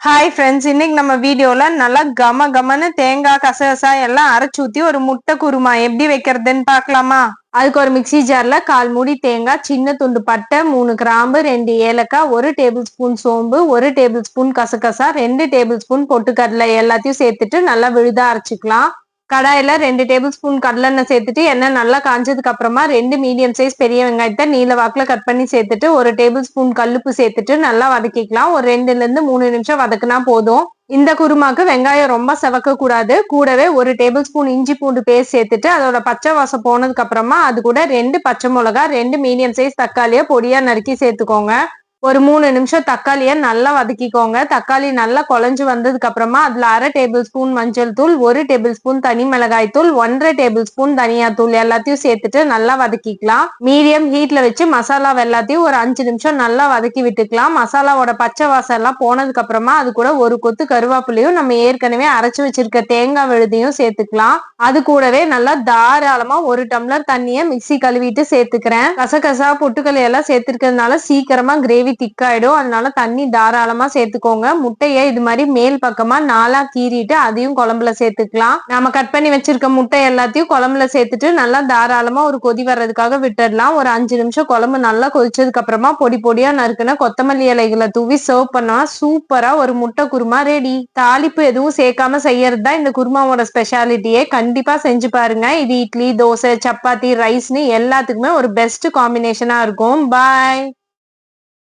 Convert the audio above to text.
Hi friends, இன்னைக்கு நம்ம வீடியோல நல்லா கம கமன்னு தேங்காய் கசகசா எல்லாம் அரைச்சு ஊத்தி ஒரு முட்டை குருமா எப்படி வைக்கிறதுன்னு பார்க்கலாமா? அதுக்கு ஒரு மிக்ஸி ஜார்ல 1/4 மூடி தேங்காய், சின்ன துண்டு பட்டை, 3 கிராம்பு, 2 ஏலக்காய், 1 டேபிள் ஸ்பூன் சோம்பு, 1 டேபிள் ஸ்பூன் கசகசா, 2 டேபிள் ஸ்பூன் பொட்டுக்கடலை எல்லாத்தையும் சேர்த்துட்டு நல்லா விழுதா அரைச்சிக்கலாம். கடாயில 2 டேபிள் ஸ்பூன் கடலெண்ணெய் சேர்த்துட்டு எண்ணெய் நல்லா காஞ்சதுக்கு அப்புறமா 2 மீடியம் சைஸ் பெரிய வெங்காயத்தை நீல வாக்குல கட் பண்ணி சேர்த்துட்டு 1 டேபிள் ஸ்பூன் கல்லுப்பு சேர்த்துட்டு நல்லா வதக்கிக்கலாம். ஒரு 2ல இருந்து 3 நிமிஷம் வதக்குனா போதும். இந்த குருமாக்கு வெங்காயம் ரொம்ப செவக்க கூடாது. கூடவே 1 டேபிள் ஸ்பூன் இஞ்சி பூண்டு பேஸ்ட் சேர்த்துட்டு அதோட பச்சை வாசம் போனதுக்கு அப்புறமா அது கூட 2 பச்சை மிளகா, 2 மீடியம் சைஸ் தக்காளியை பொடியா நறுக்கி சேர்த்துக்கோங்க. ஒரு 3 நிமிஷம் தக்காளியை நல்லா வதக்கிக்கோங்க. தக்காளி நல்லா குழஞ்சு வந்ததுக்கு அப்புறமா அதுல 1/2 டேபிள் ஸ்பூன் மஞ்சள் தூள், 1 டேபிள் ஸ்பூன் தனி மிளகாய் தூள், 1/2 டேபிள் ஸ்பூன் தனியா தூள் எல்லாத்தையும் சேர்த்துட்டு நல்லா வதக்கிக்கலாம். மீடியம் ஹீட்ல வச்சு மசாலா எல்லாத்தையும் ஒரு 5 நிமிஷம் நல்லா வதக்கி விட்டுக்கலாம். மசாலாவோட பச்சை வாசம் எல்லாம் போனதுக்கு அப்புறமா அது கூட ஒரு கொத்து கருவேப்பிலையும் நம்ம ஏற்கனவே அரைச்சு வச்சிருக்க தேங்காய் விழுதையும் சேர்த்துக்கலாம். அது கூடவே நல்லா தாராளமா 1 டம்ளர் தண்ணியை மிக்ஸி கழுவிட்டு சேர்த்துக்கிறேன். கசகசா பொட்டுக்கல்லை எல்லாம் சேர்த்துக்கிறதுனால சீக்கிரமா கிரேவி திக்காயிடும். அதனால தண்ணி தாராளமா சேர்த்துக்கோங்க. முட்டையை இது மாதிரி மேல் பக்கமா 4ஆ கீறிட்டு அதையும் குழம்புல சேர்த்துக்கலாம். நாம கட் பண்ணி வச்சிருக்க முட்டை எல்லாத்தையும் குழம்புல சேர்த்துட்டு நல்லா தாராளமா ஒரு கொதி வர்றதுக்காக விட்டுடலாம். ஒரு 5 நிமிஷம் குழம்பு நல்லா கொதிச்சதுக்கு அப்புறமா பொடி பொடியா நறுக்குன கொத்தமல்லி இலைகளை தூவி சர்வ் பண்ணா சூப்பரா ஒரு முட்டை குருமா ரெடி. தாளிப்பு எதுவும் சேர்க்காம செய்யறது தான் இந்த குருமாவோட ஸ்பெஷாலிட்டியே. கண்டிப்பா செஞ்சு பாருங்க. இது இட்லி, தோசை, சப்பாத்தி, ரைஸ்னு எல்லாத்துக்குமே ஒரு பெஸ்ட் காம்பினேஷனா இருக்கும். பாய்.